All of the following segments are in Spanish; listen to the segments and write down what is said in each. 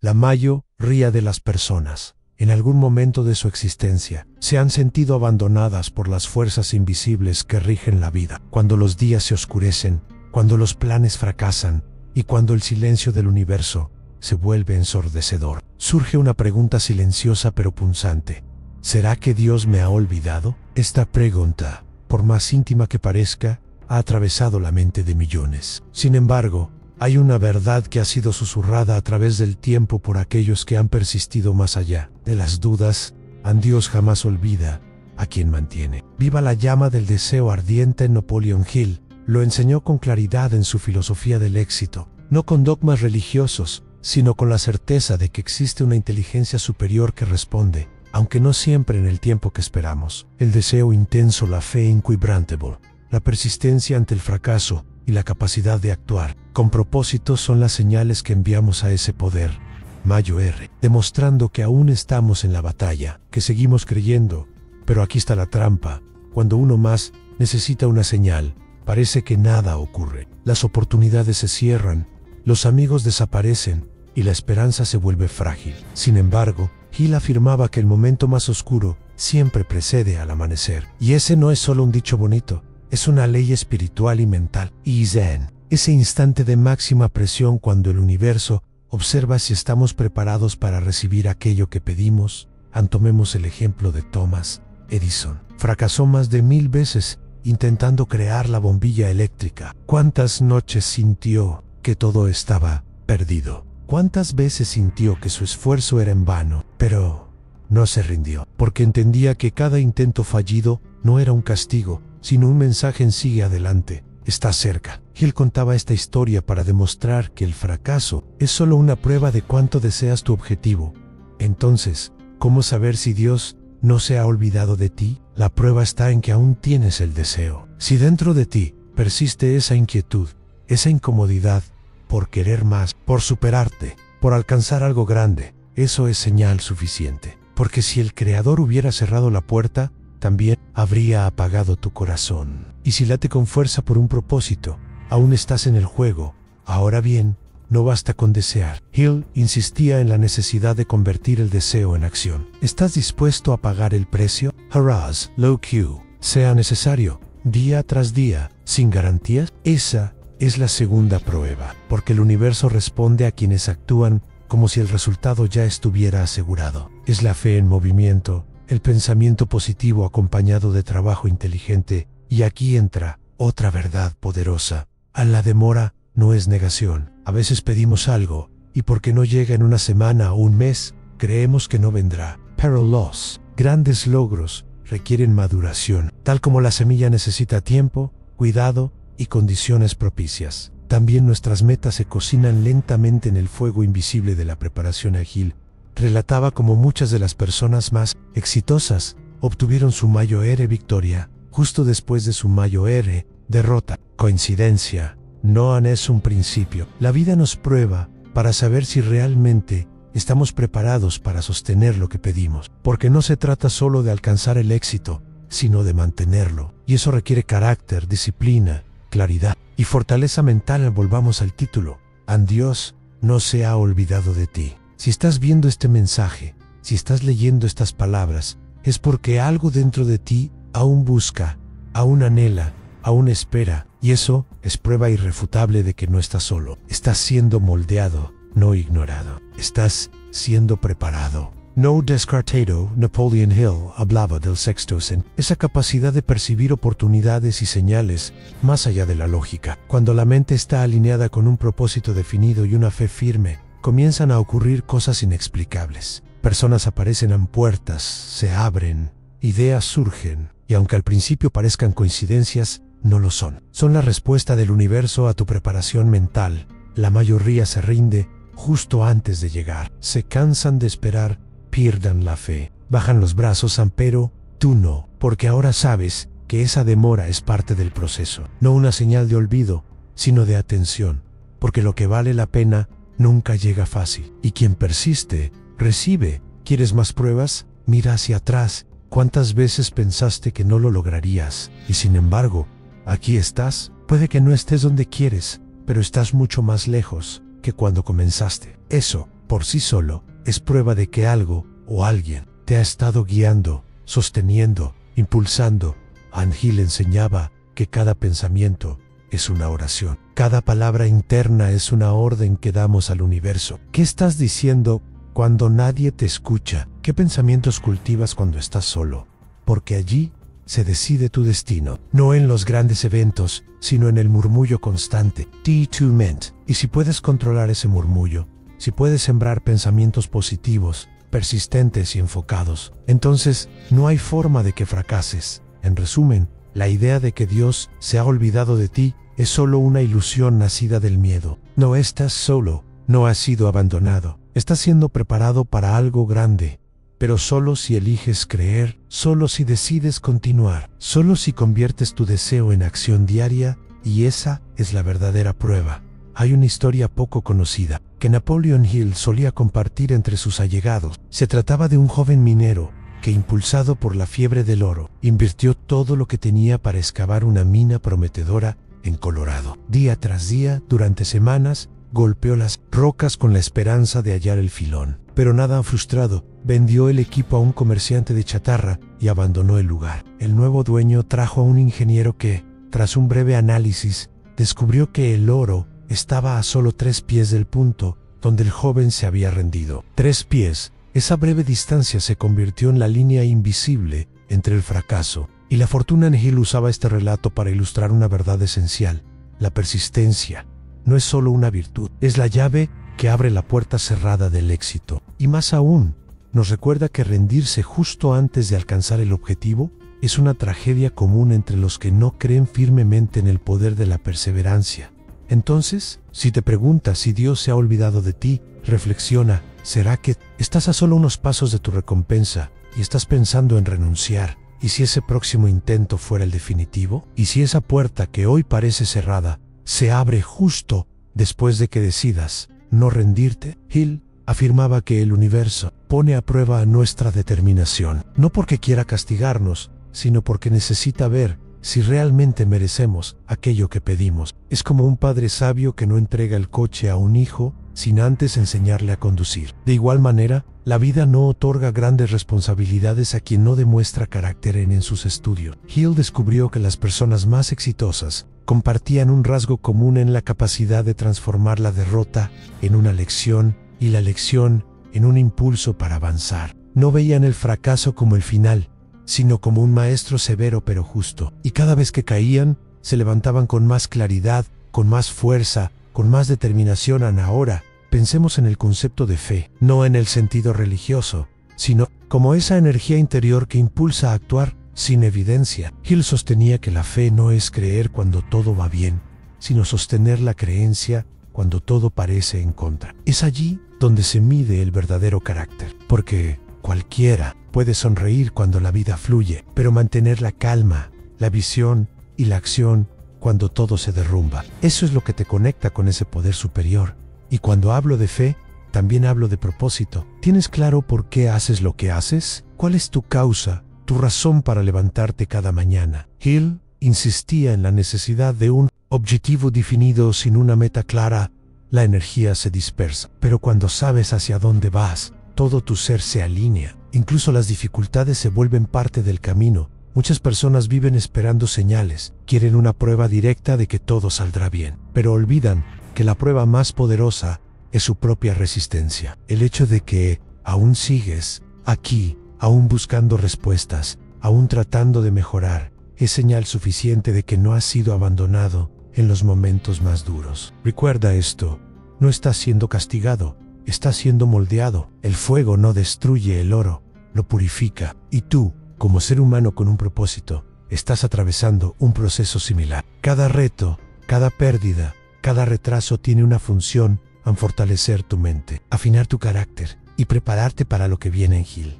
La mayoría de las personas, en algún momento de su existencia, se han sentido abandonadas por las fuerzas invisibles que rigen la vida. Cuando los días se oscurecen, cuando los planes fracasan y cuando el silencio del universo se vuelve ensordecedor, surge una pregunta silenciosa pero punzante. ¿Será que Dios me ha olvidado? Esta pregunta, por más íntima que parezca, ha atravesado la mente de millones. Sin embargo, hay una verdad que ha sido susurrada a través del tiempo por aquellos que han persistido más allá de las dudas. Dios jamás olvida a quien mantiene. Viva la llama del deseo ardiente. Napoleon Hill lo enseñó con claridad en su filosofía del éxito, no con dogmas religiosos, sino con la certeza de que existe una inteligencia superior que responde, aunque no siempre en el tiempo que esperamos. El deseo intenso, la fe inquebrantable, la persistencia ante el fracaso y la capacidad de actuar con propósito son las señales que enviamos a ese poder mayor, demostrando que aún estamos en la batalla, que seguimos creyendo. Pero aquí está la trampa. Cuando uno más necesita una señal, parece que nada ocurre. Las oportunidades se cierran, los amigos desaparecen y la esperanza se vuelve frágil. Sin embargo, Hill afirmaba que el momento más oscuro siempre precede al amanecer. Y ese no es solo un dicho bonito, es una ley espiritual y mental. Y Zen, ese instante de máxima presión cuando el universo observa si estamos preparados para recibir aquello que pedimos. Tomemos el ejemplo de Thomas Edison. Fracasó más de 1000 veces intentando crear la bombilla eléctrica. ¿Cuántas noches sintió que todo estaba perdido? ¿Cuántas veces sintió que su esfuerzo era en vano? Pero no se rindió, porque entendía que cada intento fallido no era un castigo, sino un mensaje en sigue adelante, está cerca. Hill contaba esta historia para demostrar que el fracaso es solo una prueba de cuánto deseas tu objetivo. Entonces, ¿cómo saber si Dios no se ha olvidado de ti? La prueba está en que aún tienes el deseo. Si dentro de ti persiste esa inquietud, esa incomodidad, por querer más, por superarte, por alcanzar algo grande, eso es señal suficiente. Porque si el Creador hubiera cerrado la puerta, también habría apagado tu corazón. Y si late con fuerza por un propósito, aún estás en el juego. Ahora bien, no basta con desear. Hill insistía en la necesidad de convertir el deseo en acción. ¿Estás dispuesto a pagar el precio? Harass, low Q, sea necesario, día tras día, sin garantías. Esa es la segunda prueba, porque el universo responde a quienes actúan como si el resultado ya estuviera asegurado. Es la fe en movimiento, el pensamiento positivo acompañado de trabajo inteligente. Y aquí entra otra verdad poderosa. A la demora no es negación. A veces pedimos algo, y porque no llega en una semana o un mes, creemos que no vendrá. Pero los grandes logros requieren maduración. Tal como la semilla necesita tiempo, cuidado y condiciones propicias, también nuestras metas se cocinan lentamente en el fuego invisible de la preparación ágil. Relataba cómo muchas de las personas más exitosas obtuvieron su mayor victoria justo después de su mayor derrota. Coincidencia, no es un principio. La vida nos prueba para saber si realmente estamos preparados para sostener lo que pedimos, porque no se trata solo de alcanzar el éxito, sino de mantenerlo. Y eso requiere carácter, disciplina, claridad y fortaleza mental. Volvamos al título. Dios no se ha olvidado de ti. Si estás viendo este mensaje, si estás leyendo estas palabras, es porque algo dentro de ti aún busca, aún anhela, aún espera, y eso es prueba irrefutable de que no estás solo. Estás siendo moldeado, no ignorado. Estás siendo preparado. No descartado. Napoleon Hill hablaba del sexto sen, esa capacidad de percibir oportunidades y señales más allá de la lógica. Cuando la mente está alineada con un propósito definido y una fe firme, comienzan a ocurrir cosas inexplicables. Personas aparecen en puertas, se abren, ideas surgen, y aunque al principio parezcan coincidencias, no lo son. Son la respuesta del universo a tu preparación mental. La mayoría se rinde justo antes de llegar. Se cansan de esperar, pierdan la fe, bajan los brazos, pero tú no, porque ahora sabes que esa demora es parte del proceso. No una señal de olvido, sino de atención, porque lo que vale la pena nunca llega fácil. Y quien persiste, recibe. ¿Quieres más pruebas? Mira hacia atrás. ¿Cuántas veces pensaste que no lo lograrías? Y sin embargo, aquí estás. Puede que no estés donde quieres, pero estás mucho más lejos que cuando comenzaste. Eso por sí solo, es prueba de que algo o alguien te ha estado guiando, sosteniendo, impulsando. Ann Hill enseñaba que cada pensamiento es una oración. Cada palabra interna es una orden que damos al universo. ¿Qué estás diciendo cuando nadie te escucha? ¿Qué pensamientos cultivas cuando estás solo? Porque allí se decide tu destino, no en los grandes eventos, sino en el murmullo constante. T2 Ment. Y si puedes controlar ese murmullo, si puedes sembrar pensamientos positivos, persistentes y enfocados, entonces no hay forma de que fracases. En resumen, la idea de que Dios se ha olvidado de ti es solo una ilusión nacida del miedo. No estás solo, no has sido abandonado. Estás siendo preparado para algo grande, pero solo si eliges creer, solo si decides continuar, solo si conviertes tu deseo en acción diaria, y esa es la verdadera prueba. Hay una historia poco conocida que Napoleon Hill solía compartir entre sus allegados. Se trataba de un joven minero que, impulsado por la fiebre del oro, invirtió todo lo que tenía para excavar una mina prometedora en Colorado. Día tras día, durante semanas, golpeó las rocas con la esperanza de hallar el filón. Pero nada frustrado, vendió el equipo a un comerciante de chatarra y abandonó el lugar. El nuevo dueño trajo a un ingeniero que, tras un breve análisis, descubrió que el oro estaba a solo 3 pies del punto donde el joven se había rendido. 3 pies. Esa breve distancia se convirtió en la línea invisible entre el fracaso y la fortuna. Hill usaba este relato para ilustrar una verdad esencial. La persistencia no es solo una virtud, es la llave que abre la puerta cerrada del éxito. Y más aún, nos recuerda que rendirse justo antes de alcanzar el objetivo es una tragedia común entre los que no creen firmemente en el poder de la perseverancia. Entonces, si te preguntas si Dios se ha olvidado de ti, reflexiona, ¿será que estás a solo unos pasos de tu recompensa y estás pensando en renunciar? ¿Y si ese próximo intento fuera el definitivo? ¿Y si esa puerta que hoy parece cerrada se abre justo después de que decidas no rendirte? Hill afirmaba que el universo pone a prueba nuestra determinación, no porque quiera castigarnos, sino porque necesita ver si realmente merecemos aquello que pedimos. Es como un padre sabio que no entrega el coche a un hijo sin antes enseñarle a conducir. De igual manera, la vida no otorga grandes responsabilidades a quien no demuestra carácter en sus estudios. Hill descubrió que las personas más exitosas compartían un rasgo común en la capacidad de transformar la derrota en una lección y la lección en un impulso para avanzar. No veían el fracaso como el final, sino como un maestro severo pero justo. Y cada vez que caían, se levantaban con más claridad, con más fuerza, con más determinación. Ahora, pensemos en el concepto de fe, no en el sentido religioso, sino como esa energía interior que impulsa a actuar sin evidencia. Hill sostenía que la fe no es creer cuando todo va bien, sino sostener la creencia cuando todo parece en contra. Es allí donde se mide el verdadero carácter, porque cualquiera puede sonreír cuando la vida fluye, pero mantener la calma, la visión y la acción cuando todo se derrumba. Eso es lo que te conecta con ese poder superior. Y cuando hablo de fe, también hablo de propósito. ¿Tienes claro por qué haces lo que haces? ¿Cuál es tu causa, tu razón para levantarte cada mañana? Hill insistía en la necesidad de un objetivo definido. Sin una meta clara, la energía se dispersa. Pero cuando sabes hacia dónde vas, todo tu ser se alinea. Incluso las dificultades se vuelven parte del camino. Muchas personas viven esperando señales, quieren una prueba directa de que todo saldrá bien, pero olvidan que la prueba más poderosa es su propia resistencia. El hecho de que aún sigues aquí, aún buscando respuestas, aún tratando de mejorar, es señal suficiente de que no has sido abandonado en los momentos más duros. Recuerda esto, no estás siendo castigado, estás siendo moldeado. El fuego no destruye el oro, lo purifica. Y tú, como ser humano con un propósito, estás atravesando un proceso similar. Cada reto, cada pérdida, cada retraso tiene una función en fortalecer tu mente, afinar tu carácter y prepararte para lo que viene. En Hill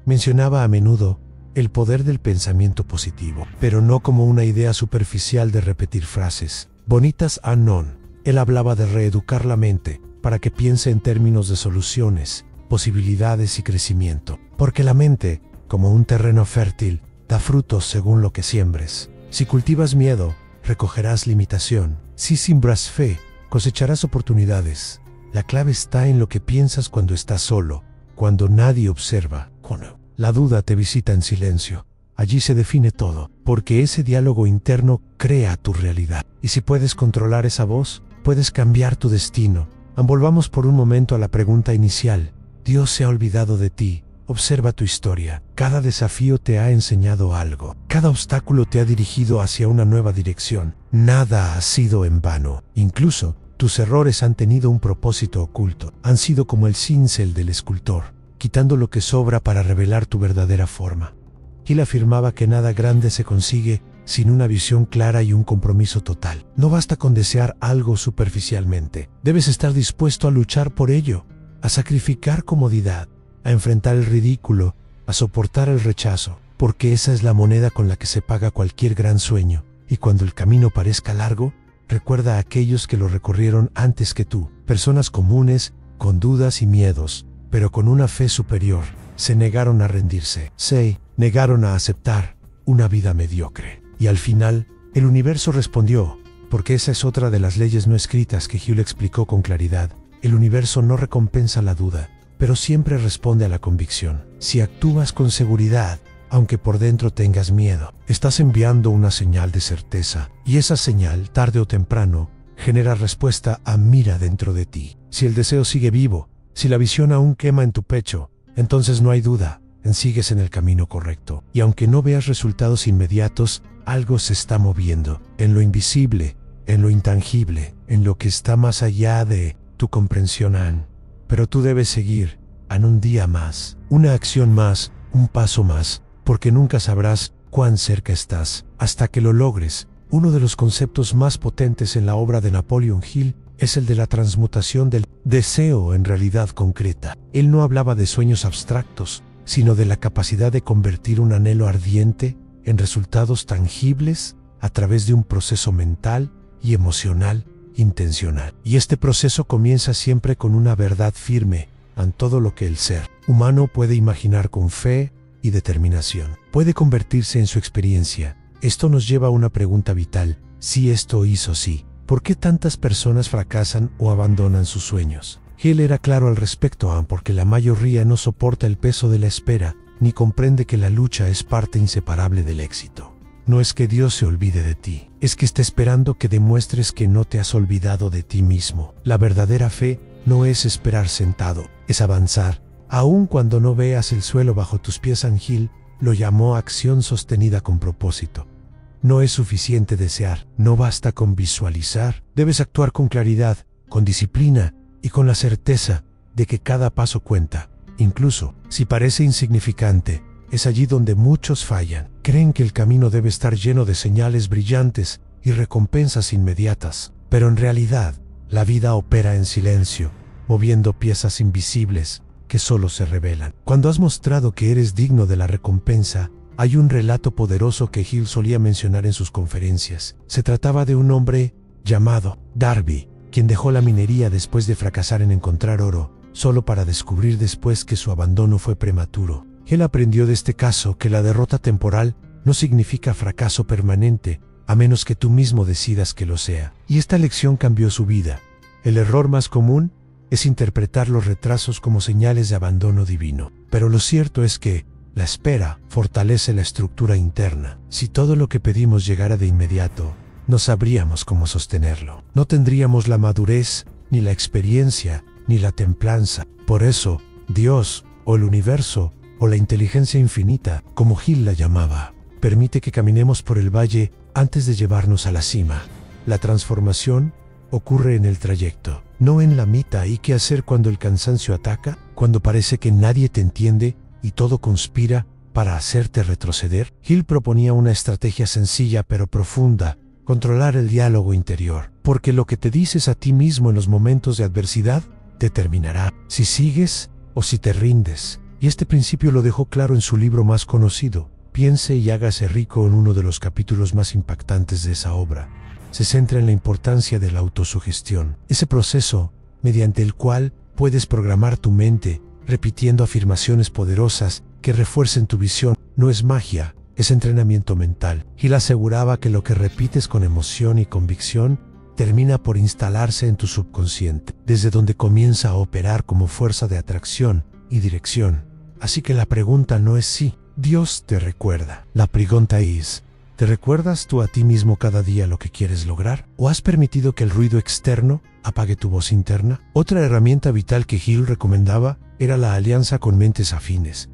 mencionaba a menudo el poder del pensamiento positivo, pero no como una idea superficial de repetir frases bonitas. Él hablaba de reeducar la mente para que piense en términos de soluciones, posibilidades y crecimiento. Porque la mente, como un terreno fértil, da frutos según lo que siembres. Si cultivas miedo, recogerás limitación. Si siembras fe, cosecharás oportunidades. La clave está en lo que piensas cuando estás solo, cuando nadie observa. Cuando la duda te visita en silencio. Allí se define todo, porque ese diálogo interno crea tu realidad. Y si puedes controlar esa voz, puedes cambiar tu destino. Volvamos por un momento a la pregunta inicial. ¿Dios se ha olvidado de ti? Observa tu historia. Cada desafío te ha enseñado algo. Cada obstáculo te ha dirigido hacia una nueva dirección. Nada ha sido en vano. Incluso, tus errores han tenido un propósito oculto. Han sido como el cincel del escultor, quitando lo que sobra para revelar tu verdadera forma. Hill afirmaba que nada grande se consigue sin una visión clara y un compromiso total. No basta con desear algo superficialmente. Debes estar dispuesto a luchar por ello, a sacrificar comodidad, a enfrentar el ridículo, a soportar el rechazo, porque esa es la moneda con la que se paga cualquier gran sueño. Y cuando el camino parezca largo, recuerda a aquellos que lo recorrieron antes que tú, personas comunes, con dudas y miedos, pero con una fe superior. Se negaron a rendirse, se negaron a aceptar una vida mediocre. Y al final, el universo respondió, porque esa es otra de las leyes no escritas que Hill explicó con claridad. El universo no recompensa la duda, pero siempre responde a la convicción. Si actúas con seguridad, aunque por dentro tengas miedo, estás enviando una señal de certeza, y esa señal, tarde o temprano, genera respuesta a mira dentro de ti. Si el deseo sigue vivo, si la visión aún quema en tu pecho, entonces no hay duda, sigues en el camino correcto. Y aunque no veas resultados inmediatos, algo se está moviendo, en lo invisible, en lo intangible, en lo que está más allá de tu comprensión. Pero tú debes seguir, un día más, una acción más, un paso más, porque nunca sabrás cuán cerca estás, hasta que lo logres. Uno de los conceptos más potentes en la obra de Napoleon Hill es el de la transmutación del deseo en realidad concreta. Él no hablaba de sueños abstractos, sino de la capacidad de convertir un anhelo ardiente en resultados tangibles a través de un proceso mental y emocional intencional. Y este proceso comienza siempre con una verdad firme en todo lo que el ser humano puede imaginar con fe y determinación. Puede convertirse en su experiencia. Esto nos lleva a una pregunta vital. Si esto hizo sí, ¿por qué tantas personas fracasan o abandonan sus sueños? Hill era claro al respecto, porque la mayoría no soporta el peso de la espera, ni comprende que la lucha es parte inseparable del éxito. No es que Dios se olvide de ti, es que está esperando que demuestres que no te has olvidado de ti mismo. La verdadera fe no es esperar sentado, es avanzar, aun cuando no veas el suelo bajo tus pies. Hill lo llamó acción sostenida con propósito. No es suficiente desear, no basta con visualizar, debes actuar con claridad, con disciplina y con la certeza de que cada paso cuenta. Incluso si parece insignificante, es allí donde muchos fallan. Creen que el camino debe estar lleno de señales brillantes y recompensas inmediatas, pero en realidad, la vida opera en silencio, moviendo piezas invisibles que solo se revelan. Cuando has mostrado que eres digno de la recompensa, hay un relato poderoso que Hill solía mencionar en sus conferencias. Se trataba de un hombre llamado Darby, quien dejó la minería después de fracasar en encontrar oro, solo para descubrir después que su abandono fue prematuro. Él aprendió de este caso que la derrota temporal no significa fracaso permanente, a menos que tú mismo decidas que lo sea. Y esta lección cambió su vida. El error más común es interpretar los retrasos como señales de abandono divino. Pero lo cierto es que la espera fortalece la estructura interna. Si todo lo que pedimos llegara de inmediato, no sabríamos cómo sostenerlo. No tendríamos la madurez, ni la experiencia, ni la templanza. Por eso, Dios, o el universo, o la inteligencia infinita, como Hill la llamaba, permite que caminemos por el valle antes de llevarnos a la cima. La transformación ocurre en el trayecto, no en la meta. ¿Y qué hacer cuando el cansancio ataca? Cuando parece que nadie te entiende y todo conspira para hacerte retroceder. Hill proponía una estrategia sencilla pero profunda: controlar el diálogo interior, porque lo que te dices a ti mismo en los momentos de adversidad determinará si sigues o si te rindes. Y este principio lo dejó claro en su libro más conocido, Piense y hágase rico. En uno de los capítulos más impactantes de esa obra, se centra en la importancia de la autosugestión, ese proceso mediante el cual puedes programar tu mente, repitiendo afirmaciones poderosas que refuercen tu visión. No es magia, es entrenamiento mental. Hill aseguraba que lo que repites con emoción y convicción termina por instalarse en tu subconsciente, desde donde comienza a operar como fuerza de atracción y dirección. Así que la pregunta no es si Dios te recuerda. La pregunta es, ¿te recuerdas tú a ti mismo cada día lo que quieres lograr? ¿O has permitido que el ruido externo apague tu voz interna? Otra herramienta vital que Hill recomendaba era la alianza con mentes afines,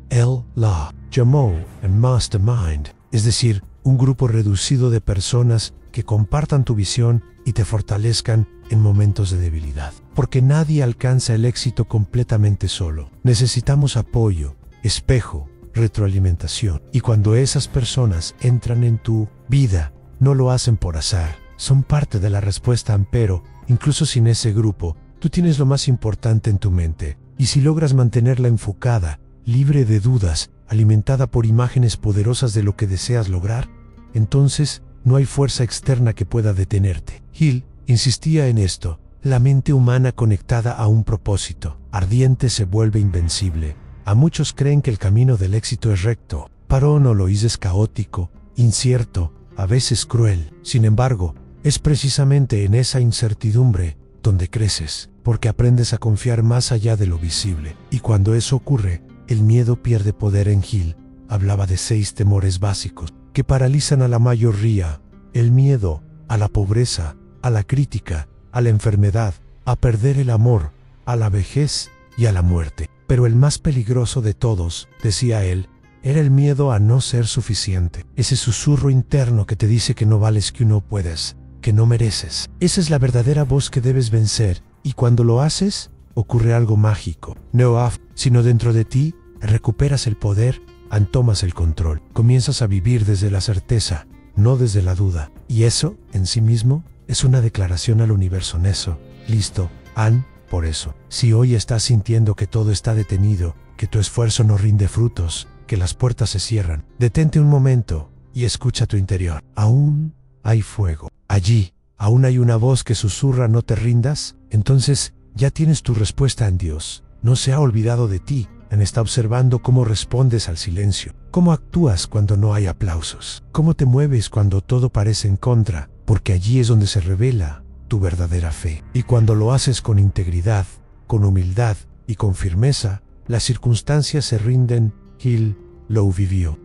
la llamó el Mastermind, es decir, un grupo reducido de personas que compartan tu visión y te fortalezcan en momentos de debilidad. Porque nadie alcanza el éxito completamente solo. Necesitamos apoyo, espejo, retroalimentación. Y cuando esas personas entran en tu vida, no lo hacen por azar. Son parte de la respuesta, pero incluso sin ese grupo, tú tienes lo más importante en tu mente. Y si logras mantenerla enfocada, libre de dudas, alimentada por imágenes poderosas de lo que deseas lograr, entonces no hay fuerza externa que pueda detenerte. Hill insistía en esto. La mente humana conectada a un propósito ardiente se vuelve invencible. A muchos creen que el camino del éxito es recto, pero no lo es caótico, incierto, a veces cruel. Sin embargo, es precisamente en esa incertidumbre donde creces, porque aprendes a confiar más allá de lo visible. Y cuando eso ocurre, el miedo pierde poder. En Hill hablaba de 6 temores básicos que paralizan a la mayoría: el miedo a la pobreza, a la crítica, a la enfermedad, a perder el amor, a la vejez y a la muerte. Pero el más peligroso de todos, decía él, era el miedo a no ser suficiente. Ese susurro interno que te dice que no vales, que no puedes, que no mereces. Esa es la verdadera voz que debes vencer, y cuando lo haces, ocurre algo mágico. No sino dentro de ti, recuperas el poder, tomas el control. Comienzas a vivir desde la certeza, no desde la duda. Y eso, en sí mismo, es una declaración al universo. Listo, por eso, si hoy estás sintiendo que todo está detenido, que tu esfuerzo no rinde frutos, que las puertas se cierran, detente un momento y escucha tu interior. Aún hay fuego. Allí, aún hay una voz que susurra: no te rindas. Entonces, ya tienes tu respuesta en Dios. No se ha olvidado de ti. Está observando cómo respondes al silencio, cómo actúas cuando no hay aplausos, cómo te mueves cuando todo parece en contra, porque allí es donde se revela tu verdadera fe. Y cuando lo haces con integridad, con humildad y con firmeza, las circunstancias se rinden. Hill lo vivió.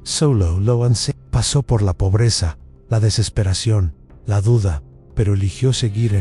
Solo lo pasó por la pobreza, la desesperación, la duda, pero eligió seguir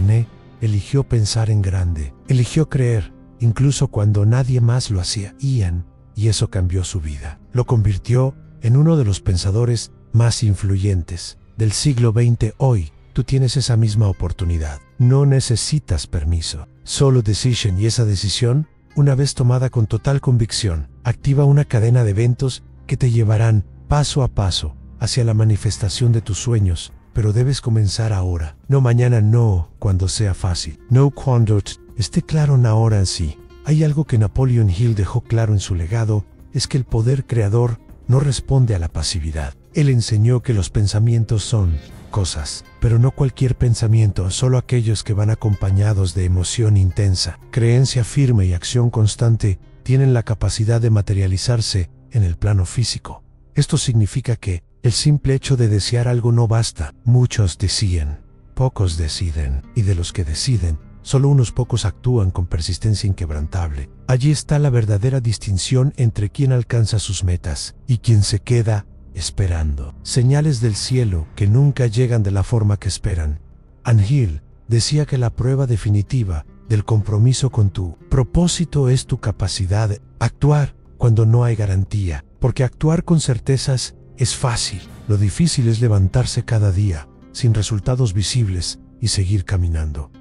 eligió pensar en grande, eligió creer, incluso cuando nadie más lo hacía. Y eso cambió su vida. Lo convirtió en uno de los pensadores más influyentes del siglo XX. Hoy, tú tienes esa misma oportunidad. No necesitas permiso, solo decisión, y esa decisión, una vez tomada con total convicción, activa una cadena de eventos que te llevarán paso a paso hacia la manifestación de tus sueños. Pero debes comenzar ahora, no mañana, no cuando sea fácil, no cuando esté claro, ahora en sí. Hay algo que Napoleon Hill dejó claro en su legado, es que el poder creador no responde a la pasividad. Él enseñó que los pensamientos son cosas, pero no cualquier pensamiento, solo aquellos que van acompañados de emoción intensa, creencia firme y acción constante, tienen la capacidad de materializarse en el plano físico. Esto significa que el simple hecho de desear algo no basta. Muchos deciden, pocos deciden, y de los que deciden, solo unos pocos actúan con persistencia inquebrantable. Allí está la verdadera distinción entre quien alcanza sus metas y quien se queda esperando. Señales del cielo que nunca llegan de la forma que esperan. Hill decía que la prueba definitiva del compromiso con tu propósito es tu capacidad de actuar cuando no hay garantía, porque actuar con certezas es fácil. Lo difícil es levantarse cada día, sin resultados visibles, y seguir caminando.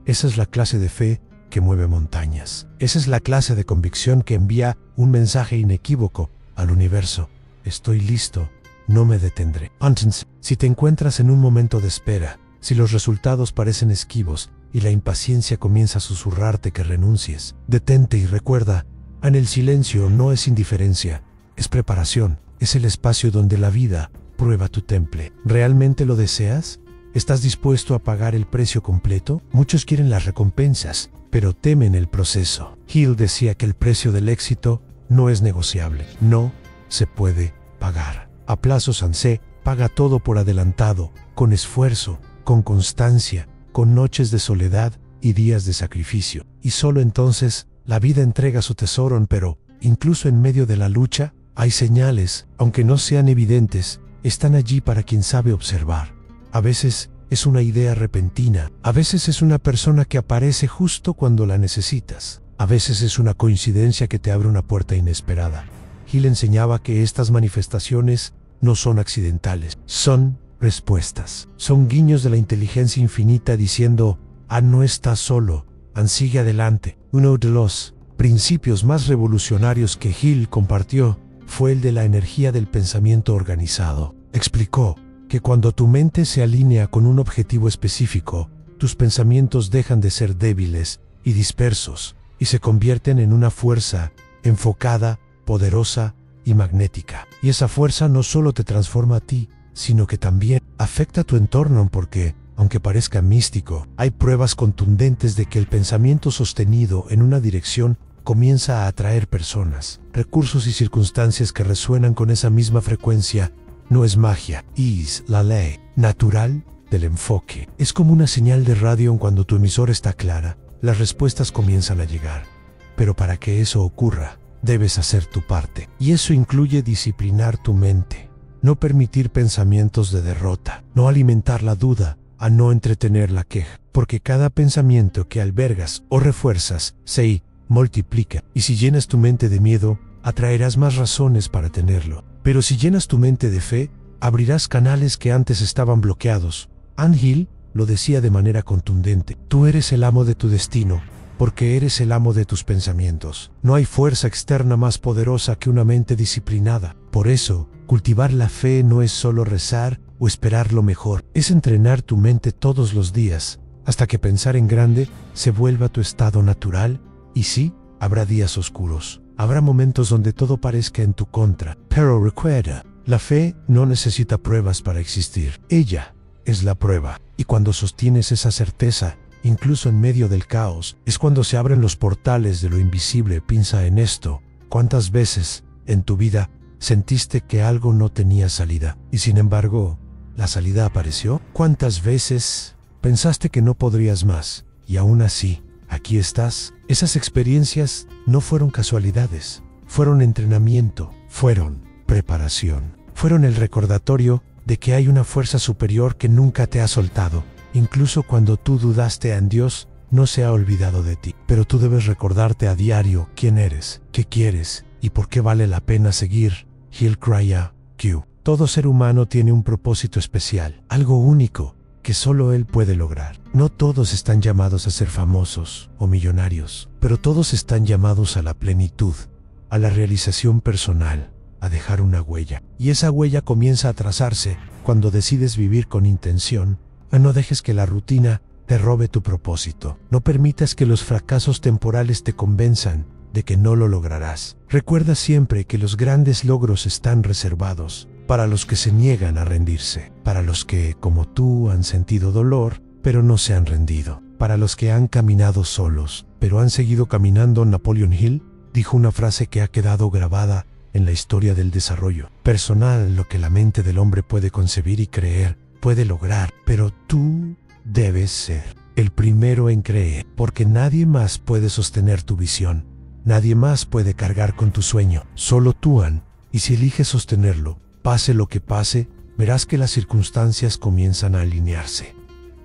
Esa es la clase de fe que mueve montañas. Esa es la clase de convicción que envía un mensaje inequívoco al universo. Estoy listo, no me detendré. Entonces, si te encuentras en un momento de espera, si los resultados parecen esquivos y la impaciencia comienza a susurrarte que renuncies, detente y recuerda, en el silencio no es indiferencia, es preparación, es el espacio donde la vida prueba tu temple. ¿Realmente lo deseas? ¿Estás dispuesto a pagar el precio completo? Muchos quieren las recompensas, pero temen el proceso. Hill decía que el precio del éxito no es negociable, no se puede pagar. A plazos se paga todo por adelantado, con esfuerzo, con constancia, con noches de soledad y días de sacrificio. Y solo entonces la vida entrega su tesoro, pero incluso en medio de la lucha hay señales, aunque no sean evidentes, están allí para quien sabe observar. A veces es una idea repentina, a veces es una persona que aparece justo cuando la necesitas, a veces es una coincidencia que te abre una puerta inesperada. Hill enseñaba que estas manifestaciones no son accidentales, son respuestas, son guiños de la inteligencia infinita diciendo: no estás solo, sigue adelante. Uno de los principios más revolucionarios que Hill compartió fue el de la energía del pensamiento organizado. Explicó que cuando tu mente se alinea con un objetivo específico, tus pensamientos dejan de ser débiles y dispersos y se convierten en una fuerza enfocada, poderosa y magnética. Y esa fuerza no solo te transforma a ti, sino que también afecta a tu entorno, porque, aunque parezca místico, hay pruebas contundentes de que el pensamiento sostenido en una dirección comienza a atraer personas, recursos y circunstancias que resuenan con esa misma frecuencia. No es magia, es la ley natural del enfoque. Es como una señal de radio. Cuando tu emisora está clara, las respuestas comienzan a llegar. Pero para que eso ocurra, debes hacer tu parte. Y eso incluye disciplinar tu mente, no permitir pensamientos de derrota, no alimentar la duda, a no entretener la queja, porque cada pensamiento que albergas o refuerzas se multiplica. Y si llenas tu mente de miedo, atraerás más razones para tenerlo. Pero si llenas tu mente de fe, abrirás canales que antes estaban bloqueados. Ann Hill lo decía de manera contundente: tú eres el amo de tu destino, porque eres el amo de tus pensamientos. No hay fuerza externa más poderosa que una mente disciplinada. Por eso, cultivar la fe no es solo rezar o esperar lo mejor, es entrenar tu mente todos los días, hasta que pensar en grande se vuelva tu estado natural. Y sí, habrá días oscuros, habrá momentos donde todo parezca en tu contra, pero recuerda, la fe no necesita pruebas para existir. Ella es la prueba. Y cuando sostienes esa certeza, incluso en medio del caos, es cuando se abren los portales de lo invisible. Piensa en esto: ¿cuántas veces en tu vida sentiste que algo no tenía salida, y sin embargo, la salida apareció? ¿Cuántas veces pensaste que no podrías más, y aún así, aquí estás? Esas experiencias no fueron casualidades, fueron entrenamiento, fueron preparación, fueron el recordatorio de que hay una fuerza superior que nunca te ha soltado. Incluso cuando tú dudaste en Dios, no se ha olvidado de ti. Pero tú debes recordarte a diario quién eres, qué quieres y por qué vale la pena seguir. Hill Crya Q. Todo ser humano tiene un propósito especial, algo único que solo él puede lograr. No todos están llamados a ser famosos o millonarios, pero todos están llamados a la plenitud, a la realización personal, a dejar una huella. Y esa huella comienza a trazarse cuando decides vivir con intención. No dejes que la rutina te robe tu propósito. No permitas que los fracasos temporales te convenzan de que no lo lograrás. Recuerda siempre que los grandes logros están reservados para los que se niegan a rendirse, para los que, como tú, han sentido dolor, pero no se han rendido, para los que han caminado solos, pero han seguido caminando. Napoleon Hill dijo una frase que ha quedado grabada en la historia del desarrollo personal: lo que la mente del hombre puede concebir y creer, puede lograr, pero tú debes ser el primero en creer, porque nadie más puede sostener tu visión, nadie más puede cargar con tu sueño, solo tú. Y si eliges sostenerlo, pase lo que pase, verás que las circunstancias comienzan a alinearse.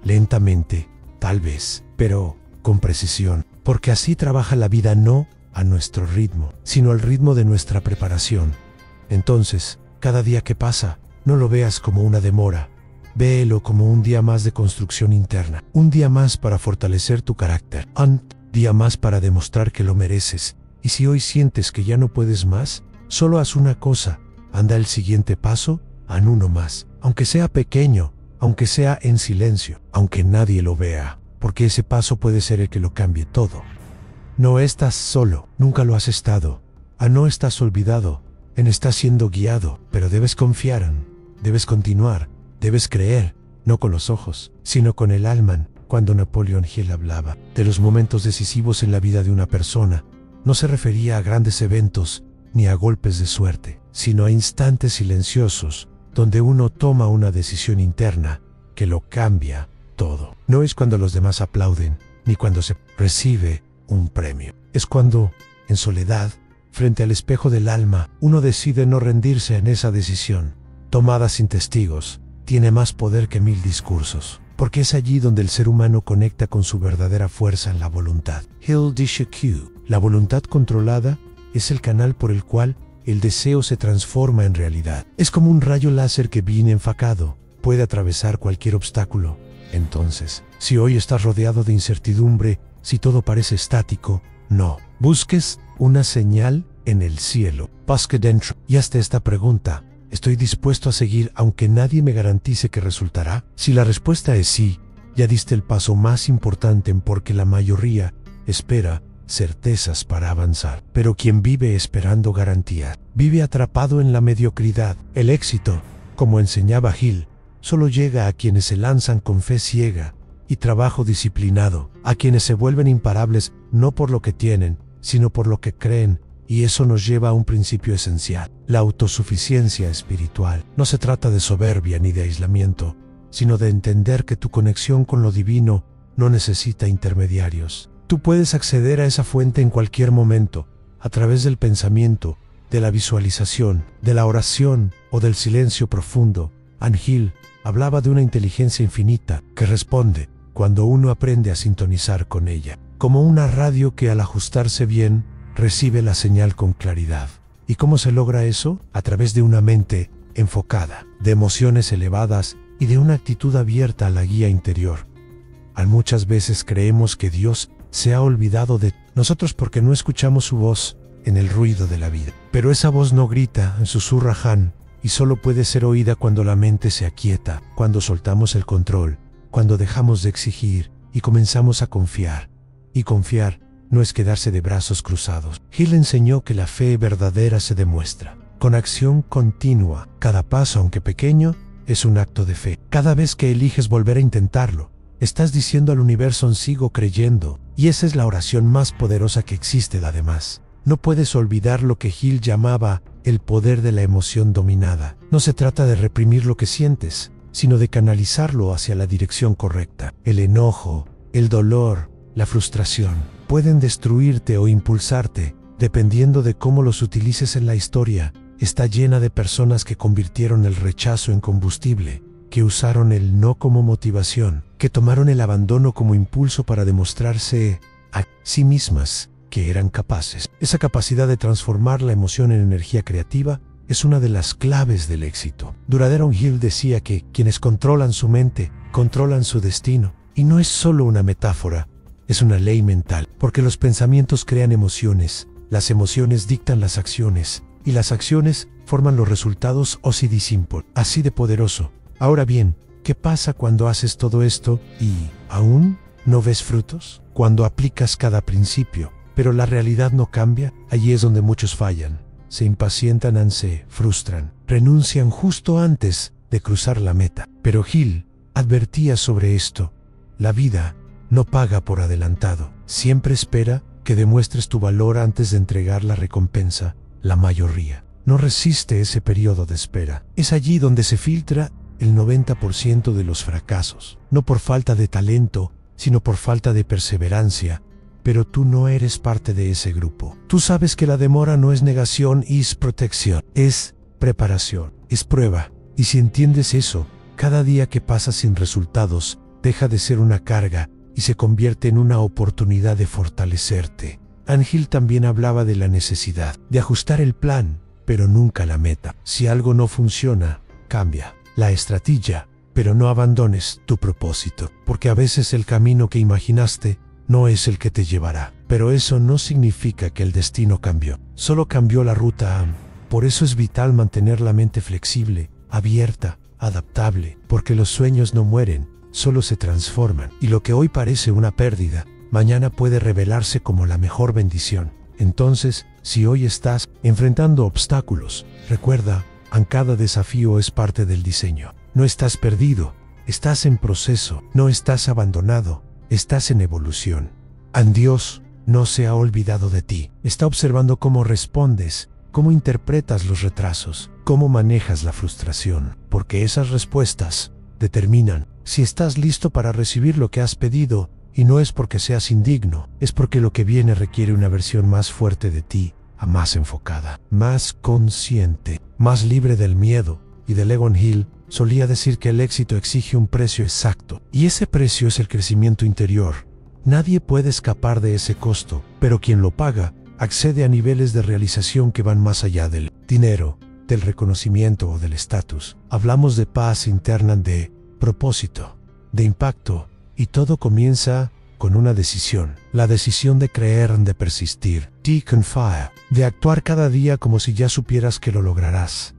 Lentamente, tal vez, pero con precisión, porque así trabaja la vida, no a nuestro ritmo, sino al ritmo de nuestra preparación. Entonces, cada día que pasa, no lo veas como una demora, véelo como un día más de construcción interna, un día más para fortalecer tu carácter, un día más para demostrar que lo mereces. Y si hoy sientes que ya no puedes más, solo haz una cosa: anda el siguiente paso, haz uno más, aunque sea pequeño, aunque sea en silencio, aunque nadie lo vea, porque ese paso puede ser el que lo cambie todo. No estás solo, nunca lo has estado. No estás olvidado, estás siendo guiado, pero debes confiar, debes continuar, debes creer, no con los ojos, sino con el alma. Cuando Napoleon Hill hablaba de los momentos decisivos en la vida de una persona, no se refería a grandes eventos ni a golpes de suerte, sino a instantes silenciosos donde uno toma una decisión interna que lo cambia todo. No es cuando los demás aplauden, ni cuando se recibe un premio. Es cuando, en soledad, frente al espejo del alma, uno decide no rendirse en esa decisión. Tomada sin testigos, tiene más poder que 1000 discursos, porque es allí donde el ser humano conecta con su verdadera fuerza en la voluntad. Hill Q. La voluntad controlada es el canal por el cual el deseo se transforma en realidad. Es como un rayo láser que bien enfocado puede atravesar cualquier obstáculo. Entonces, si hoy estás rodeado de incertidumbre, si todo parece estático, no. Busques una señal en el cielo. Busca dentro. Y hazte esta pregunta: ¿estoy dispuesto a seguir aunque nadie me garantice que resultará? Si la respuesta es sí, ya diste el paso más importante porque la mayoría espera certezas para avanzar. Pero quien vive esperando garantías, vive atrapado en la mediocridad. El éxito, como enseñaba Hill, solo llega a quienes se lanzan con fe ciega y trabajo disciplinado, a quienes se vuelven imparables no por lo que tienen, sino por lo que creen. Y eso nos lleva a un principio esencial: la autosuficiencia espiritual. No se trata de soberbia ni de aislamiento, sino de entender que tu conexión con lo divino no necesita intermediarios. Tú puedes acceder a esa fuente en cualquier momento, a través del pensamiento, de la visualización, de la oración o del silencio profundo. Hill hablaba de una inteligencia infinita que responde cuando uno aprende a sintonizar con ella, como una radio que al ajustarse bien recibe la señal con claridad. ¿Y cómo se logra eso? A través de una mente enfocada, de emociones elevadas y de una actitud abierta a la guía interior. Muchas veces creemos que Dios se ha olvidado de nosotros porque no escuchamos su voz en el ruido de la vida. Pero esa voz no grita, susurra Han, y solo puede ser oída cuando la mente se aquieta, cuando soltamos el control, cuando dejamos de exigir y comenzamos a confiar. Y confiar no es quedarse de brazos cruzados. Hill enseñó que la fe verdadera se demuestra con acción continua. Cada paso, aunque pequeño, es un acto de fe. Cada vez que eliges volver a intentarlo, estás diciendo al universo: sigo creyendo. Y esa es la oración más poderosa que existe. Además, no puedes olvidar lo que Hill llamaba el poder de la emoción dominada. No se trata de reprimir lo que sientes, sino de canalizarlo hacia la dirección correcta. El enojo, el dolor, la frustración pueden destruirte o impulsarte, dependiendo de cómo los utilices. En la historia está llena de personas que convirtieron el rechazo en combustible, que usaron el no como motivación, que tomaron el abandono como impulso para demostrarse a sí mismas que eran capaces. Esa capacidad de transformar la emoción en energía creativa es una de las claves del éxito. Duradero Hill decía que quienes controlan su mente, controlan su destino. Y no es solo una metáfora, es una ley mental, porque los pensamientos crean emociones, las emociones dictan las acciones, y las acciones forman los resultados así de poderoso. Ahora bien, ¿qué pasa cuando haces todo esto y aún no ves frutos? Cuando aplicas cada principio, pero la realidad no cambia. Allí es donde muchos fallan. Se impacientan, se frustran, renuncian justo antes de cruzar la meta. Pero Hill advertía sobre esto: la vida no paga por adelantado. Siempre espera que demuestres tu valor antes de entregar la recompensa. La mayoría no resiste ese periodo de espera. Es allí donde se filtra el 90% de los fracasos. No por falta de talento, sino por falta de perseverancia. Pero tú no eres parte de ese grupo. Tú sabes que la demora no es negación, es protección. Es preparación, es prueba. Y si entiendes eso, cada día que pasa sin resultados deja de ser una carga y se convierte en una oportunidad de fortalecerte. Hill también hablaba de la necesidad de ajustar el plan, pero nunca la meta. Si algo no funciona, cambia la estrategia, pero no abandones tu propósito, porque a veces el camino que imaginaste no es el que te llevará. Pero eso no significa que el destino cambió, solo cambió la ruta. Por eso es vital mantener la mente flexible, abierta, adaptable, porque los sueños no mueren, solo se transforman. Y lo que hoy parece una pérdida, mañana puede revelarse como la mejor bendición. Entonces, si hoy estás enfrentando obstáculos, recuerda, cada desafío es parte del diseño. No estás perdido, estás en proceso, no estás abandonado, estás en evolución. Dios no se ha olvidado de ti. Está observando cómo respondes, cómo interpretas los retrasos, cómo manejas la frustración, porque esas respuestas determinan si estás listo para recibir lo que has pedido, y no es porque seas indigno, es porque lo que viene requiere una versión más fuerte de ti, más enfocada, más consciente, más libre del miedo. Y DeLegon Hill solía decir que el éxito exige un precio exacto, y ese precio es el crecimiento interior. Nadie puede escapar de ese costo, pero quien lo paga accede a niveles de realización que van más allá del dinero, del reconocimiento o del estatus. Hablamos de paz interna, de propósito, de impacto, y todo comienza con una decisión. La decisión de creer, de persistir, de actuar cada día como si ya supieras que lo lograrás.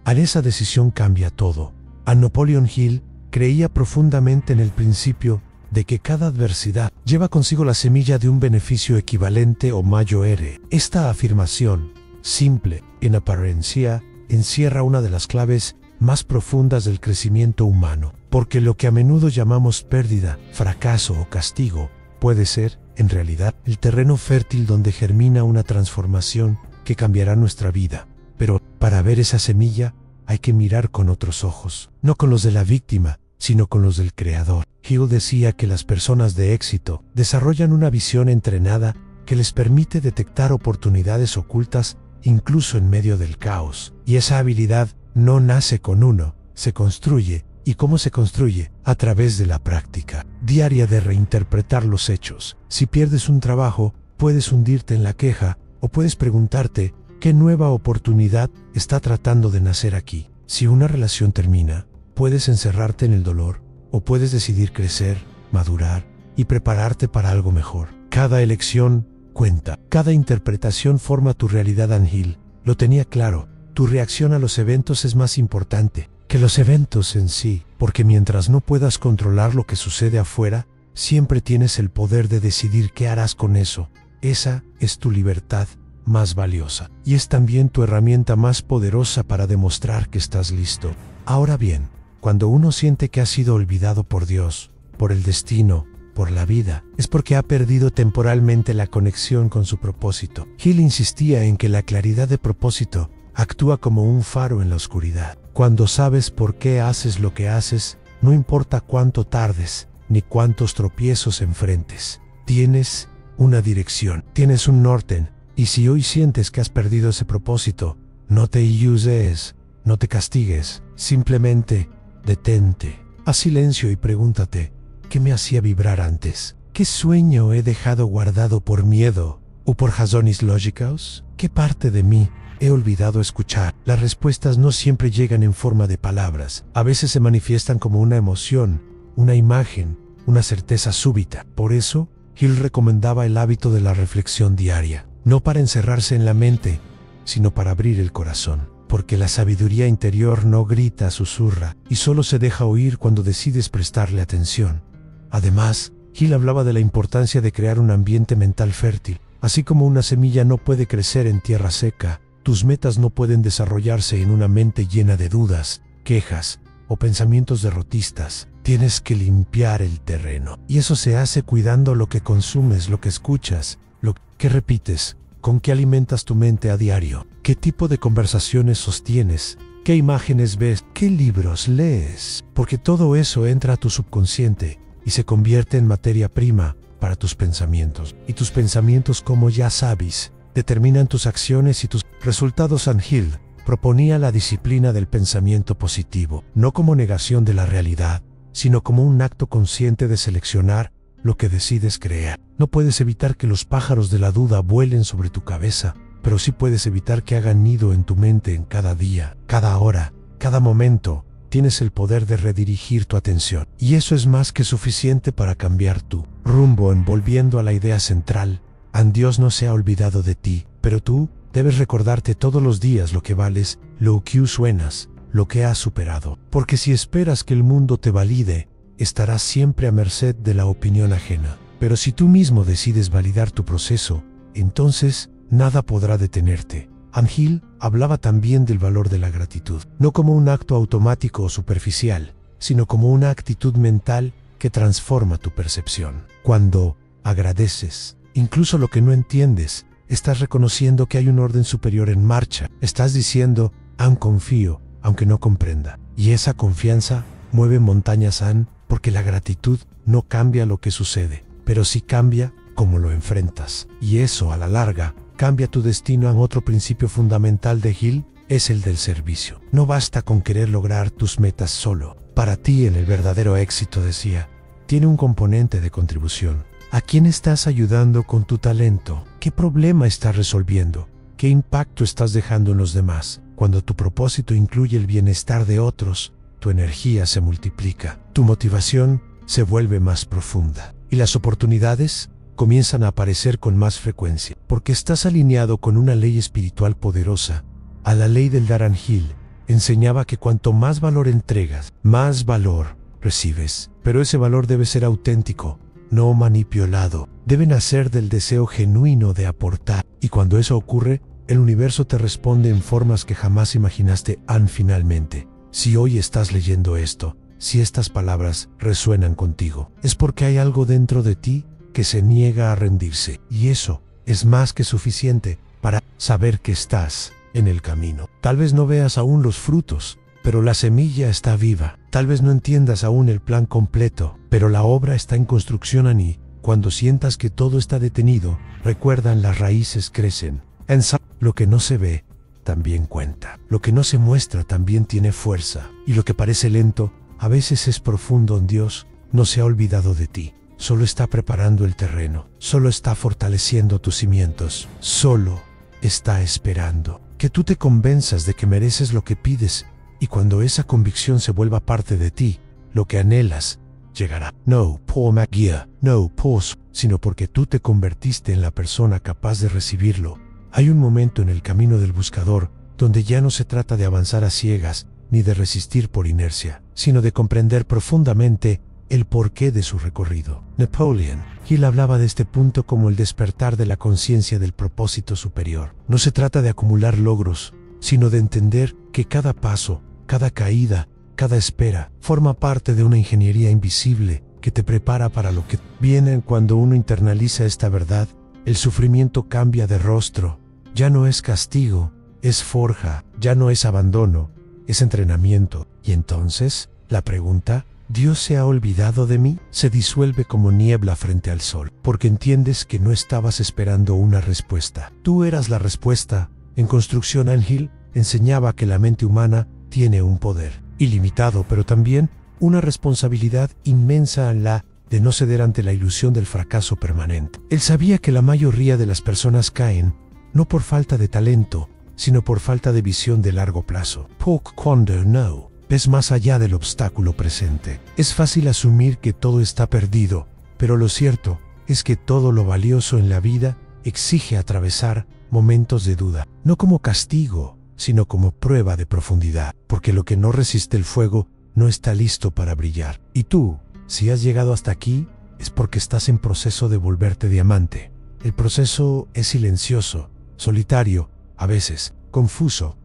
Esa decisión cambia todo. Napoleon Hill creía profundamente en el principio de que cada adversidad lleva consigo la semilla de un beneficio equivalente o mayor. Esta afirmación, simple en apariencia, encierra una de las claves más profundas del crecimiento humano, porque lo que a menudo llamamos pérdida, fracaso o castigo puede ser, en realidad, el terreno fértil donde germina una transformación que cambiará nuestra vida. Pero para ver esa semilla hay que mirar con otros ojos, no con los de la víctima, sino con los del creador. Hill decía que las personas de éxito desarrollan una visión entrenada que les permite detectar oportunidades ocultas incluso en medio del caos. Y esa habilidad no nace con uno, se construye. ¿Y cómo se construye? A través de la práctica diaria de reinterpretar los hechos. Si pierdes un trabajo, puedes hundirte en la queja o puedes preguntarte ¿qué nueva oportunidad está tratando de nacer aquí? Si una relación termina, puedes encerrarte en el dolor o puedes decidir crecer, madurar y prepararte para algo mejor. Cada elección cuenta, cada interpretación forma tu realidad. Hill lo tenía claro, tu reacción a los eventos es más importante que los eventos en sí, porque mientras no puedas controlar lo que sucede afuera, siempre tienes el poder de decidir qué harás con eso. Esa es tu libertad más valiosa y es también tu herramienta más poderosa para demostrar que estás listo. Ahora bien, cuando uno siente que ha sido olvidado por Dios, por el destino, por la vida, es porque ha perdido temporalmente la conexión con su propósito. Hill insistía en que la claridad de propósito actúa como un faro en la oscuridad. Cuando sabes por qué haces lo que haces, no importa cuánto tardes, ni cuántos tropiezos enfrentes. Tienes una dirección, tienes un norte, y si hoy sientes que has perdido ese propósito, no te ayudes, no te castigues, simplemente detente, haz silencio y pregúntate, ¿qué me hacía vibrar antes? ¿Qué sueño he dejado guardado por miedo o por razones lógicas? ¿Qué parte de mí he olvidado escuchar? Las respuestas no siempre llegan en forma de palabras. A veces se manifiestan como una emoción, una imagen, una certeza súbita. Por eso, Hill recomendaba el hábito de la reflexión diaria, no para encerrarse en la mente, sino para abrir el corazón. Porque la sabiduría interior no grita, susurra, y solo se deja oír cuando decides prestarle atención. Además, Hill hablaba de la importancia de crear un ambiente mental fértil. Así como una semilla no puede crecer en tierra seca, tus metas no pueden desarrollarse en una mente llena de dudas, quejas o pensamientos derrotistas. Tienes que limpiar el terreno. Y eso se hace cuidando lo que consumes, lo que escuchas, lo que repites, con qué alimentas tu mente a diario, qué tipo de conversaciones sostienes, qué imágenes ves, qué libros lees. Porque todo eso entra a tu subconsciente y se convierte en materia prima para tus pensamientos. Y tus pensamientos, como ya sabes, determinan tus acciones y tus resultados. Hill proponía la disciplina del pensamiento positivo, no como negación de la realidad, sino como un acto consciente de seleccionar lo que decides creer. No puedes evitar que los pájaros de la duda vuelen sobre tu cabeza, pero sí puedes evitar que hagan nido en tu mente en cada día, cada hora, cada momento. Tienes el poder de redirigir tu atención, y eso es más que suficiente para cambiar tu rumbo. Volviendo a la idea central, Dios no se ha olvidado de ti, pero tú debes recordarte todos los días lo que vales, lo que suenas, lo que has superado. Porque si esperas que el mundo te valide, estarás siempre a merced de la opinión ajena. Pero si tú mismo decides validar tu proceso, entonces nada podrá detenerte. Hill hablaba también del valor de la gratitud, no como un acto automático o superficial, sino como una actitud mental que transforma tu percepción. Cuando agradeces, incluso lo que no entiendes, estás reconociendo que hay un orden superior en marcha. Estás diciendo, confío, aunque no comprenda. Y esa confianza mueve montañas porque la gratitud no cambia lo que sucede, pero sí cambia cómo lo enfrentas. Y eso, a la larga, cambia tu destino. Otro principio fundamental de Hill es el del servicio. No basta con querer lograr tus metas solo. Para ti, el verdadero éxito, decía, tiene un componente de contribución. ¿A quién estás ayudando con tu talento? ¿Qué problema estás resolviendo? ¿Qué impacto estás dejando en los demás? Cuando tu propósito incluye el bienestar de otros, tu energía se multiplica, tu motivación se vuelve más profunda y las oportunidades comienzan a aparecer con más frecuencia, porque estás alineado con una ley espiritual poderosa. A la ley del Darren Hill enseñaba que cuanto más valor entregas, más valor recibes, pero ese valor debe ser auténtico, no manipulado. Debe nacer del deseo genuino de aportar, y cuando eso ocurre, el universo te responde en formas que jamás imaginaste. Finalmente, si hoy estás leyendo esto, si estas palabras resuenan contigo, es porque hay algo dentro de ti que se niega a rendirse, y eso es más que suficiente para saber que estás en el camino. Tal vez no veas aún los frutos, pero la semilla está viva. Tal vez no entiendas aún el plan completo, pero la obra está en construcción. Cuando sientas que todo está detenido, recuerdan, las raíces crecen. Lo que no se ve también cuenta. Lo que no se muestra también tiene fuerza. Y lo que parece lento, a veces es profundo. Dios no se ha olvidado de ti. Solo está preparando el terreno. Solo está fortaleciendo tus cimientos. Solo está esperando que tú te convenzas de que mereces lo que pides. Y cuando esa convicción se vuelva parte de ti, lo que anhelas llegará. No por magia, no por, sino porque tú te convertiste en la persona capaz de recibirlo. Hay un momento en el camino del buscador donde ya no se trata de avanzar a ciegas ni de resistir por inercia, sino de comprender profundamente el porqué de su recorrido. Napoleon Hill hablaba de este punto como el despertar de la conciencia del propósito superior. No se trata de acumular logros, sino de entender que cada paso, cada caída, cada espera forma parte de una ingeniería invisible que te prepara para lo que viene. Cuando uno internaliza esta verdad, el sufrimiento cambia de rostro. Ya no es castigo, es forja. Ya no es abandono, es entrenamiento. Y entonces, la pregunta, ¿Dios se ha olvidado de mí?, se disuelve como niebla frente al sol, porque entiendes que no estabas esperando una respuesta. Tú eras la respuesta. En Construcción, Hill enseñaba que la mente humana tiene un poder ilimitado, pero también una responsabilidad inmensa de no ceder ante la ilusión del fracaso permanente. Él sabía que la mayoría de las personas caen no por falta de talento, sino por falta de visión de largo plazo. Porque cuando no ves más allá del obstáculo presente, es fácil asumir que todo está perdido, pero lo cierto es que todo lo valioso en la vida exige atravesar momentos de duda, no como castigo, sino como prueba de profundidad, porque lo que no resiste el fuego no está listo para brillar. Y tú, si has llegado hasta aquí, es porque estás en proceso de volverte diamante. El proceso es silencioso, solitario, a veces confuso,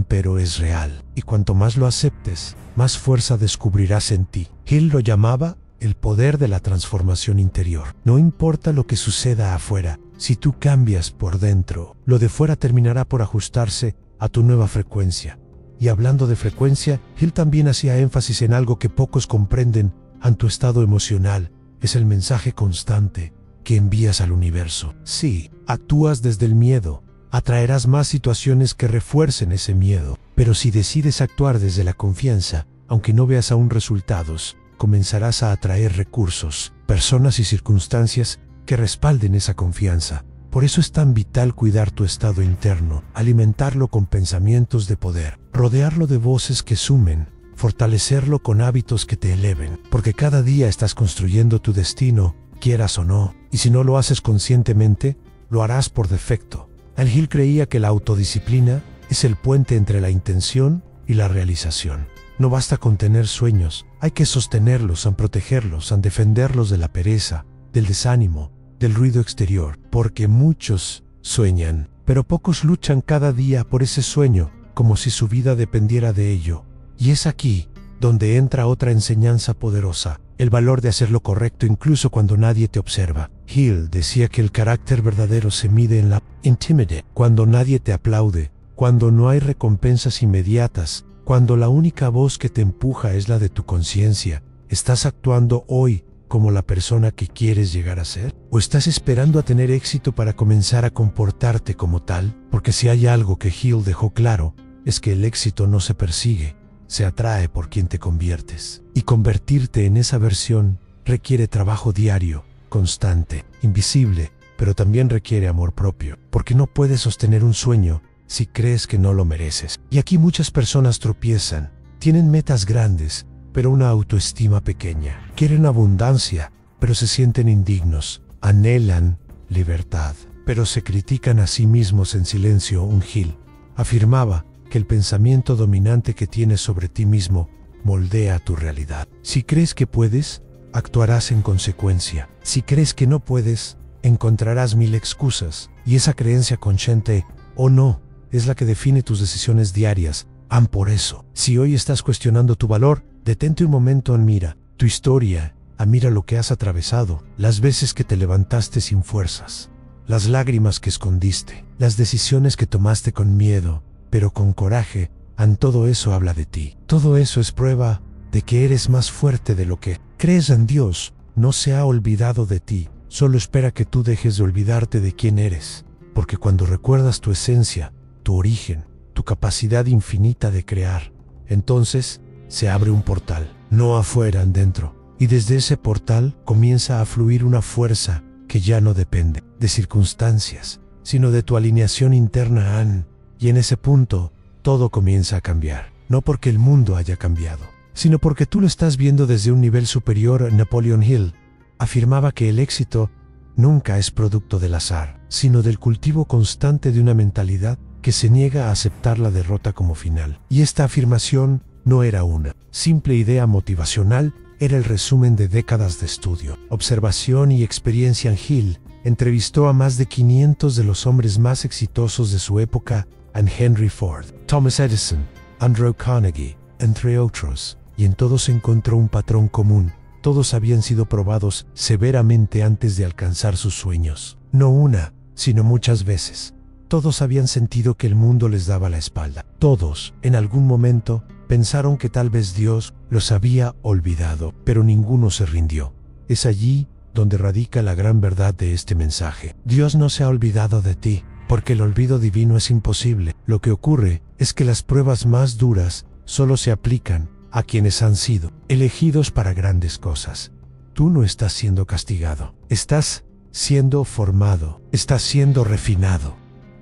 pero es real. Y cuanto más lo aceptes, más fuerza descubrirás en ti. Hill lo llamaba el poder de la transformación interior. No importa lo que suceda afuera, si tú cambias por dentro, lo de fuera terminará por ajustarse a tu nueva frecuencia. Y hablando de frecuencia, Hill también hacía énfasis en algo que pocos comprenden. En tu estado emocional es el mensaje constante que envías al universo. Si actúas desde el miedo, atraerás más situaciones que refuercen ese miedo. Pero si decides actuar desde la confianza, aunque no veas aún resultados, comenzarás a atraer recursos, personas y circunstancias que respalden esa confianza. Por eso es tan vital cuidar tu estado interno, alimentarlo con pensamientos de poder, rodearlo de voces que sumen, fortalecerlo con hábitos que te eleven, porque cada día estás construyendo tu destino, quieras o no, y si no lo haces conscientemente, lo harás por defecto. Hill creía que la autodisciplina es el puente entre la intención y la realización. No basta con tener sueños, hay que sostenerlos, protegerlos, defenderlos de la pereza, del desánimo, del ruido exterior, porque muchos sueñan, pero pocos luchan cada día por ese sueño, como si su vida dependiera de ello. Y es aquí donde entra otra enseñanza poderosa, el valor de hacer lo correcto incluso cuando nadie te observa. Hill decía que el carácter verdadero se mide en la intimidad, cuando nadie te aplaude, cuando no hay recompensas inmediatas, Cuando la única voz que te empuja es la de tu conciencia, ¿estás actuando hoy como la persona que quieres llegar a ser? ¿O estás esperando a tener éxito para comenzar a comportarte como tal? Porque si hay algo que Hill dejó claro, es que el éxito no se persigue, se atrae por quien te conviertes. Y convertirte en esa versión requiere trabajo diario, constante, invisible, pero también requiere amor propio, porque no puedes sostener un sueño si crees que no lo mereces. Y aquí muchas personas tropiezan, tienen metas grandes, pero una autoestima pequeña. Quieren abundancia, pero se sienten indignos. Anhelan libertad, pero se critican a sí mismos en silencio. Un Hill afirmaba que el pensamiento dominante que tienes sobre ti mismo moldea tu realidad. Si crees que puedes, actuarás en consecuencia. Si crees que no puedes, encontrarás mil excusas. Y esa creencia consciente o no es la que define tus decisiones diarias. Por eso, si hoy estás cuestionando tu valor, detente un momento, admira tu historia, admira lo que has atravesado, las veces que te levantaste sin fuerzas, las lágrimas que escondiste, las decisiones que tomaste con miedo, pero con coraje. Todo eso habla de ti. Todo eso es prueba de que eres más fuerte de lo que crees. En Dios no se ha olvidado de ti, solo espera que tú dejes de olvidarte de quién eres, porque cuando recuerdas tu esencia, tu origen, tu capacidad infinita de crear, entonces se abre un portal, no afuera, dentro, y desde ese portal comienza a fluir una fuerza que ya no depende de circunstancias, sino de tu alineación interna. Y en ese punto, todo comienza a cambiar, no porque el mundo haya cambiado, sino porque tú lo estás viendo desde un nivel superior. Napoleon Hill afirmaba que el éxito nunca es producto del azar, sino del cultivo constante de una mentalidad que se niega a aceptar la derrota como final. Y esta afirmación no era una simple idea motivacional, era el resumen de décadas de estudio, observación y experiencia. Hill entrevistó a más de 500 de los hombres más exitosos de su época, Henry Ford, Thomas Edison, Andrew Carnegie, entre otros, y en todos encontró un patrón común. Todos habían sido probados severamente antes de alcanzar sus sueños. No una, sino muchas veces. Todos habían sentido que el mundo les daba la espalda. Todos, en algún momento, pensaron que tal vez Dios los había olvidado, pero ninguno se rindió. Es allí donde radica la gran verdad de este mensaje. Dios no se ha olvidado de ti, porque el olvido divino es imposible. Lo que ocurre es que las pruebas más duras solo se aplican a quienes han sido elegidos para grandes cosas. Tú no estás siendo castigado, estás siendo formado, estás siendo refinado.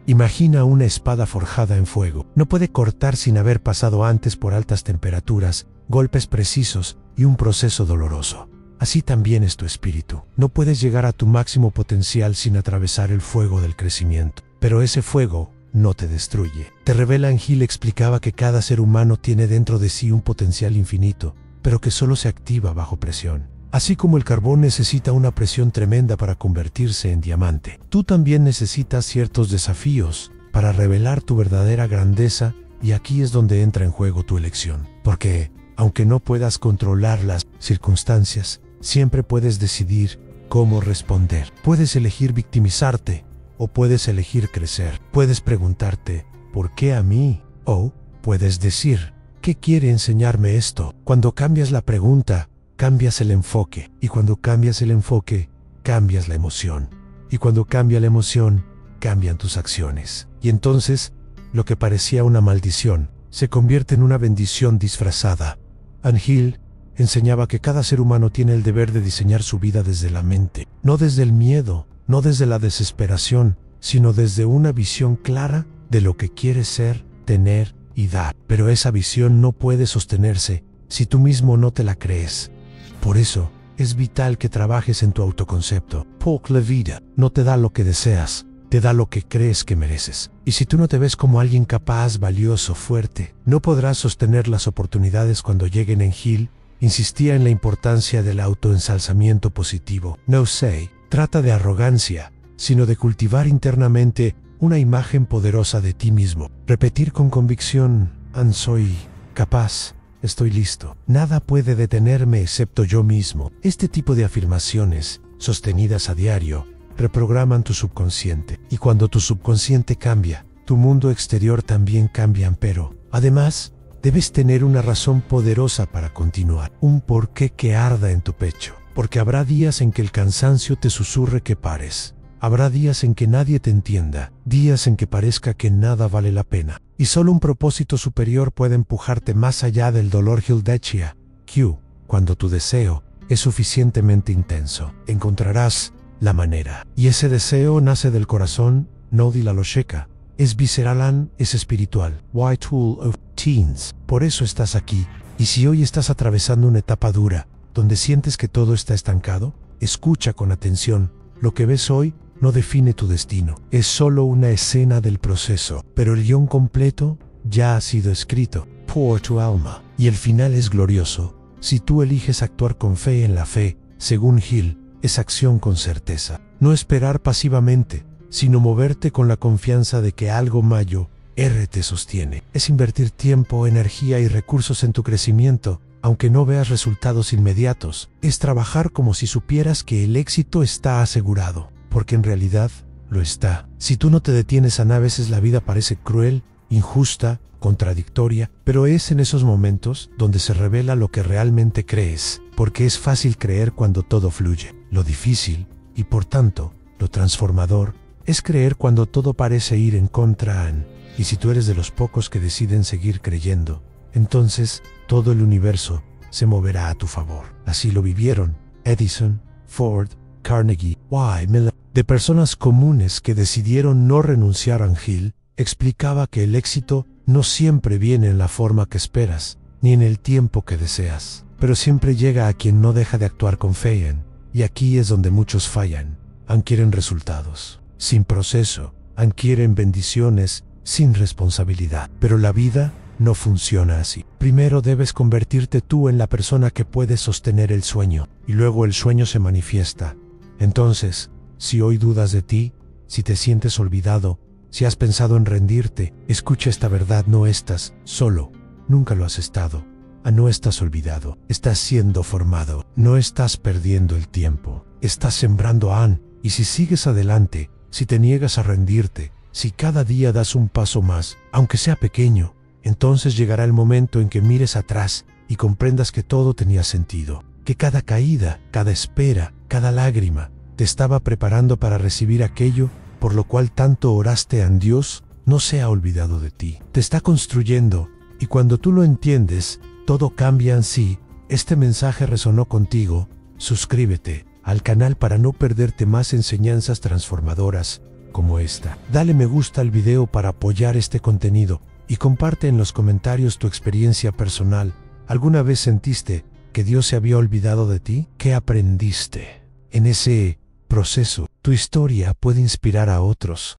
Imagina una espada forjada en fuego. No puede cortar sin haber pasado antes por altas temperaturas, golpes precisos y un proceso doloroso. Así también es tu espíritu. No puedes llegar a tu máximo potencial sin atravesar el fuego del crecimiento. Pero ese fuego no te destruye. Te revela. Hill explicaba que cada ser humano tiene dentro de sí un potencial infinito, pero que solo se activa bajo presión. Así como el carbón necesita una presión tremenda para convertirse en diamante, tú también necesitas ciertos desafíos para revelar tu verdadera grandeza, y aquí es donde entra en juego tu elección. Porque, aunque no puedas controlar las circunstancias, siempre puedes decidir cómo responder. Puedes elegir victimizarte o puedes elegir crecer. Puedes preguntarte, ¿por qué a mí? O puedes decir, ¿qué quiere enseñarme esto? Cuando cambias la pregunta, cambias el enfoque. Y cuando cambias el enfoque, cambias la emoción. Y cuando cambia la emoción, cambian tus acciones. Y entonces, lo que parecía una maldición, se convierte en una bendición disfrazada. Hill enseñaba que cada ser humano tiene el deber de diseñar su vida desde la mente, no desde el miedo, no desde la desesperación, sino desde una visión clara de lo que quieres ser, tener y dar. Pero esa visión no puede sostenerse si tú mismo no te la crees. Por eso, es vital que trabajes en tu autoconcepto. Porque la vida no te da lo que deseas, te da lo que crees que mereces. Y si tú no te ves como alguien capaz, valioso, fuerte, no podrás sostener las oportunidades cuando lleguen. Hill insistía en la importancia del autoensalzamiento positivo. No se trata de arrogancia, sino de cultivar internamente una imagen poderosa de ti mismo. Repetir con convicción, soy capaz, estoy listo. Nada puede detenerme excepto yo mismo. Este tipo de afirmaciones, sostenidas a diario, reprograman tu subconsciente. Y cuando tu subconsciente cambia, tu mundo exterior también cambia. Pero, además Debes tener una razón poderosa para continuar, un porqué que arda en tu pecho, porque habrá días en que el cansancio te susurre que pares. Habrá días en que nadie te entienda, días en que parezca que nada vale la pena, y solo un propósito superior puede empujarte más allá del dolor. Hildechia Q. Cuando tu deseo es suficientemente intenso, encontrarás la manera. Y ese deseo nace del corazón, no de la logica. Es visceral, es espiritual. Why Tool of Teens. Por eso estás aquí. Y si hoy estás atravesando una etapa dura, donde sientes que todo está estancado, escucha con atención. Lo que ves hoy no define tu destino. Es solo una escena del proceso. Pero el guión completo ya ha sido escrito. Por tu alma. Y el final es glorioso. Si tú eliges actuar con fe en la fe, según Hill, es acción con certeza. No esperar pasivamente, sino moverte con la confianza de que algo mayor te sostiene. Es invertir tiempo, energía y recursos en tu crecimiento, aunque no veas resultados inmediatos. Es trabajar como si supieras que el éxito está asegurado, porque en realidad lo está. Si tú no te detienes, a veces la vida parece cruel, injusta, contradictoria, pero es en esos momentos donde se revela lo que realmente crees, porque es fácil creer cuando todo fluye. Lo difícil, y por tanto, lo transformador, es creer cuando todo parece ir en contra. Y si tú eres de los pocos que deciden seguir creyendo, entonces todo el universo se moverá a tu favor. Así lo vivieron Edison, Ford, Carnegie, Miller. De personas comunes que decidieron no renunciar. Hill explicaba que el éxito no siempre viene en la forma que esperas, ni en el tiempo que deseas, pero siempre llega a quien no deja de actuar con fe. Y aquí es donde muchos fallan. Quieren resultados sin proceso, quieren bendiciones sin responsabilidad. Pero la vida no funciona así. Primero debes convertirte tú en la persona que puede sostener el sueño, y luego el sueño se manifiesta. Entonces, si hoy dudas de ti, si te sientes olvidado, si has pensado en rendirte, escucha esta verdad: no estás solo, nunca lo has estado. No estás olvidado, estás siendo formado, no estás perdiendo el tiempo, estás sembrando. Y si sigues adelante, si te niegas a rendirte, si cada día das un paso más, aunque sea pequeño, entonces llegará el momento en que mires atrás y comprendas que todo tenía sentido, que cada caída, cada espera, cada lágrima, te estaba preparando para recibir aquello por lo cual tanto oraste. Dios no se ha olvidado de ti, te está construyendo, y cuando tú lo entiendes, todo cambia. Si este mensaje resonó contigo, suscríbete al canal para no perderte más enseñanzas transformadoras como esta. Dale me gusta al video para apoyar este contenido y comparte en los comentarios tu experiencia personal. ¿Alguna vez sentiste que Dios se había olvidado de ti? ¿Qué aprendiste en ese proceso? Tu historia puede inspirar a otros.